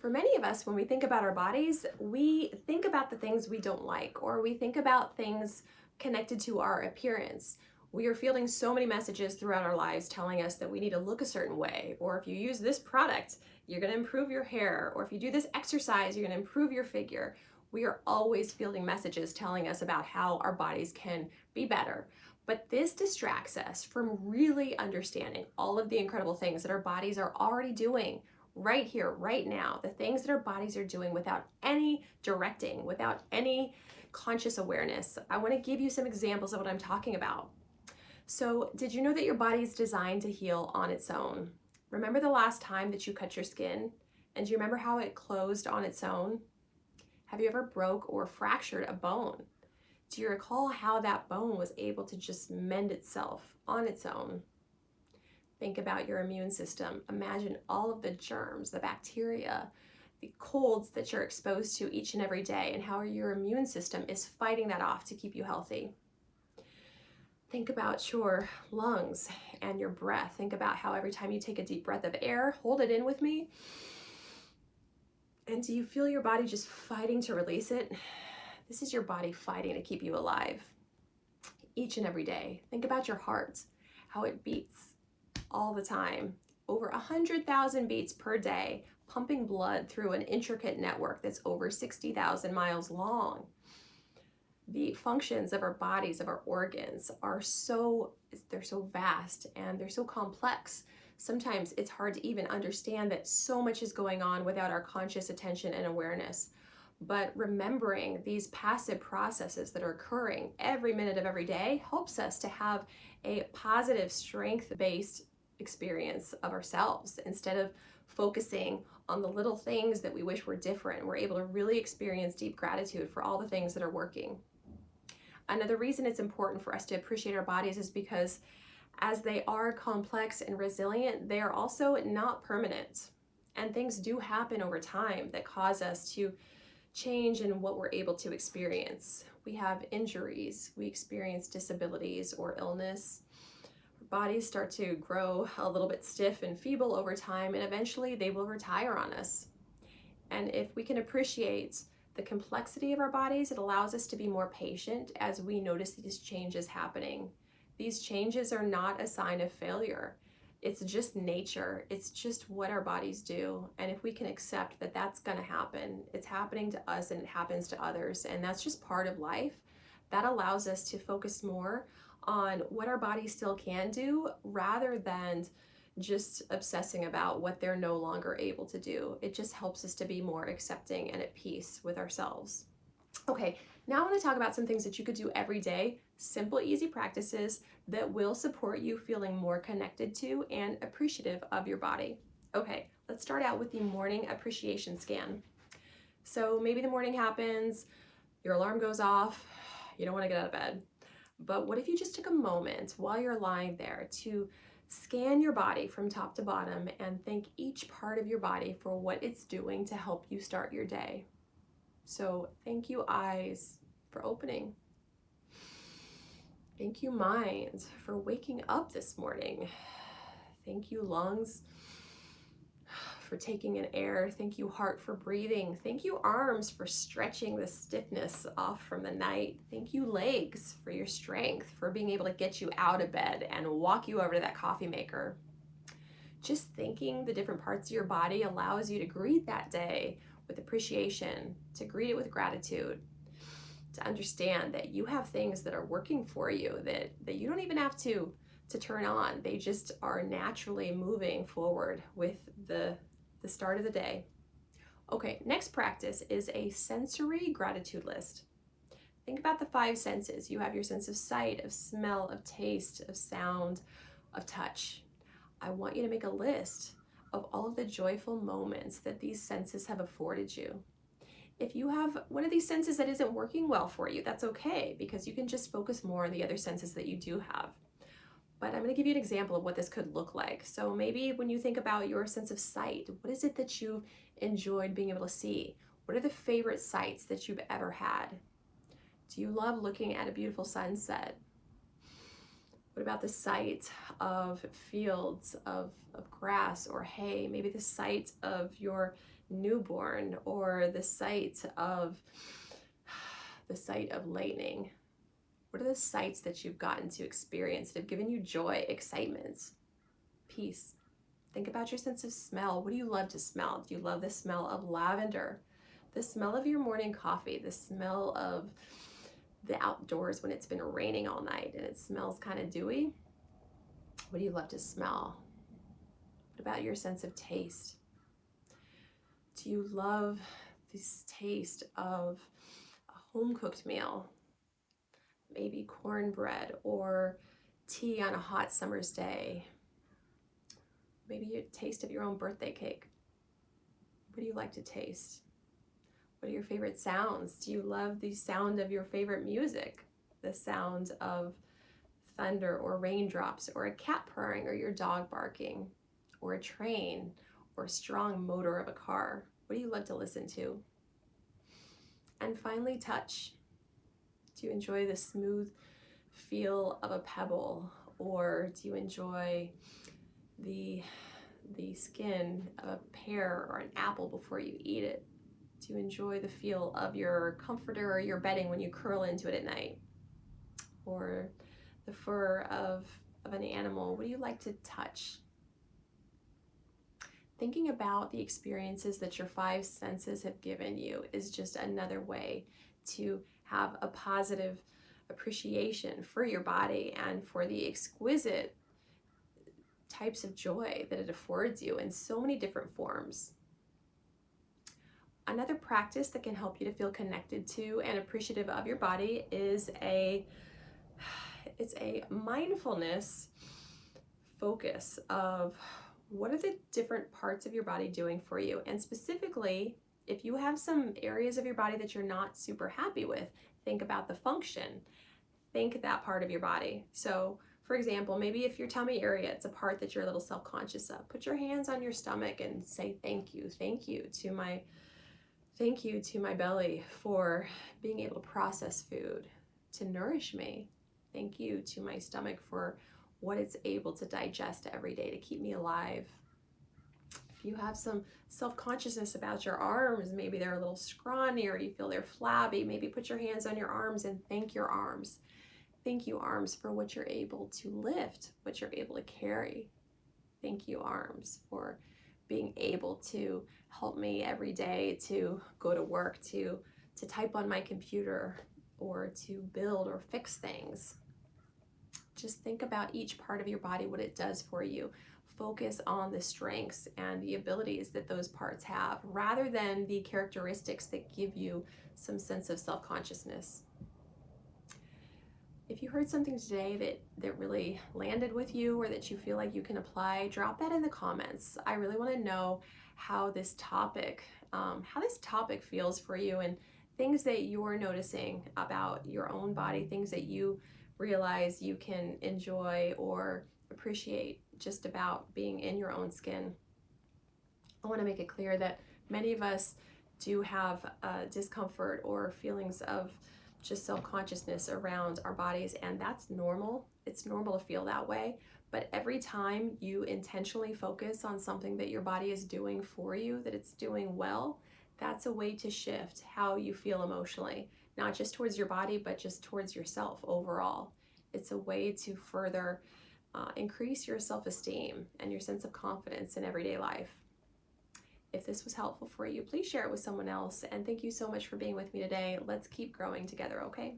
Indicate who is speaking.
Speaker 1: For many of us, when we think about our bodies, we think about the things we don't like, or we think about things connected to our appearance. We are fielding so many messages throughout our lives telling us that we need to look a certain way, or if you use this product, you're going to improve your hair, or if you do this exercise, you're going to improve your figure. We are always fielding messages telling us about how our bodies can be better. But this distracts us from really understanding all of the incredible things that our bodies are already doing right here, right now, the things that our bodies are doing without any directing, without any conscious awareness. I want to give you some examples of what I'm talking about. So, did you know that your body is designed to heal on its own? Remember the last time that you cut your skin? And do you remember how it closed on its own? Have you ever broke or fractured a bone? Do you recall how that bone was able to just mend itself on its own? Think about your immune system. Imagine all of the germs, the bacteria, the colds that you're exposed to each and every day, and how your immune system is fighting that off to keep you healthy. Think about your lungs and your breath. Think about how every time you take a deep breath of air, hold it in with me. And do you feel your body just fighting to release it? This is your body fighting to keep you alive each and every day. Think about your heart, how it beats all the time. Over 100,000 beats per day, pumping blood through an intricate network that's over 60,000 miles long. The functions of our bodies, of our organs, they're so vast and they're so complex. Sometimes it's hard to even understand that so much is going on without our conscious attention and awareness. But remembering these passive processes that are occurring every minute of every day helps us to have a positive, strength-based experience of ourselves. Instead of focusing on the little things that we wish were different, we're able to really experience deep gratitude for all the things that are working. Another reason it's important for us to appreciate our bodies is because as they are complex and resilient, they are also not permanent. And things do happen over time that cause us to change in what we're able to experience. We have injuries, we experience disabilities or illness. Our bodies start to grow a little bit stiff and feeble over time, and eventually they will retire on us. And if we can appreciate the complexity of our bodies, it allows us to be more patient as we notice these changes happening. These changes are not a sign of failure. It's just nature. It's just what our bodies do. And if we can accept that that's going to happen, it's happening to us and it happens to others, and that's just part of life, that allows us to focus more on what our bodies still can do rather than just obsessing about what they're no longer able to do. It just helps us to be more accepting and at peace with ourselves. Okay, now I want to talk about some things that you could do every day, simple, easy practices that will support you feeling more connected to and appreciative of your body. Okay, let's start out with the morning appreciation scan. So maybe the morning happens, your alarm goes off, you don't want to get out of bed. But what if you just took a moment while you're lying there to scan your body from top to bottom and thank each part of your body for what it's doing to help you start your day? So thank you, eyes, for opening. Thank you, mind, for waking up this morning. Thank you, lungs, for taking in air. Thank you, heart, for breathing. Thank you, arms, for stretching the stiffness off from the night. Thank you, legs, for your strength, for being able to get you out of bed and walk you over to that coffee maker. Just thinking the different parts of your body allows you to greet that day with appreciation, to greet it with gratitude, to understand that you have things that are working for you that you don't even have to turn on. They just are naturally moving forward with the start of the day. Okay, next practice is a sensory gratitude list. Think about the 5 senses. You have your sense of sight, of smell, of taste, of sound, of touch. I want you to make a list of all of the joyful moments that these senses have afforded you. If you have one of these senses that isn't working well for you, that's okay, because you can just focus more on the other senses that you do have. But I'm going to give you an example of what this could look like. So maybe when you think about your sense of sight, what is it that you've enjoyed being able to see? What are the favorite sights that you've ever had? Do you love looking at a beautiful sunset? What about the sight of fields of grass or hay? Maybe the sight of your newborn, or the sight of lightning? What are the sights that you've gotten to experience that have given you joy, excitement, peace? Think about your sense of smell. What do you love to smell? Do you love the smell of lavender? The smell of your morning coffee? The smell of the outdoors when it's been raining all night and it smells kind of dewy? What do you love to smell? What about your sense of taste? Do you love this taste of a home-cooked meal? Maybe cornbread or tea on a hot summer's day. Maybe a taste of your own birthday cake. What do you like to taste? What are your favorite sounds? Do you love the sound of your favorite music? The sound of thunder or raindrops or a cat purring or your dog barking or a train or a strong motor of a car? What do you love to listen to? And finally, touch. Do you enjoy the smooth feel of a pebble, or do you enjoy the skin of a pear or an apple before you eat it? Do you enjoy the feel of your comforter or your bedding when you curl into it at night? Or the fur of an animal? What do you like to touch? Thinking about the experiences that your five senses have given you is just another way to have a positive appreciation for your body and for the exquisite types of joy that it affords you in so many different forms. Another practice that can help you to feel connected to and appreciative of your body is it's a mindfulness focus of what are the different parts of your body doing for you. And specifically, if you have some areas of your body that you're not super happy with, think about the function. Think that part of your body. So for example, maybe if your tummy area, it's a part that you're a little self-conscious of, put your hands on your stomach and say, thank you to my belly for being able to process food, to nourish me. Thank you to my stomach for what it's able to digest every day to keep me alive. If you have some self-consciousness about your arms, maybe they're a little scrawny or you feel they're flabby, maybe put your hands on your arms and thank your arms. Thank you, arms, for what you're able to lift, what you're able to carry. Thank you, arms, for being able to help me every day to go to work, to type on my computer, or to build or fix things. Just think about each part of your body, what it does for you. Focus on the strengths and the abilities that those parts have, rather than the characteristics that give you some sense of self-consciousness. If you heard something today that really landed with you or that you feel like you can apply, drop that in the comments. I really want to know how this topic feels for you, and things that you're noticing about your own body, things that you realize you can enjoy or appreciate just about being in your own skin. I want to make it clear that many of us do have discomfort or feelings of just self-consciousness around our bodies, and that's normal. It's normal to feel that way, but every time you intentionally focus on something that your body is doing for you, that it's doing well, that's a way to shift how you feel emotionally, not just towards your body, but just towards yourself overall. It's a way to further increase your self-esteem and your sense of confidence in everyday life. If this was helpful for you, please share it with someone else. And thank you so much for being with me today. Let's keep growing together, okay?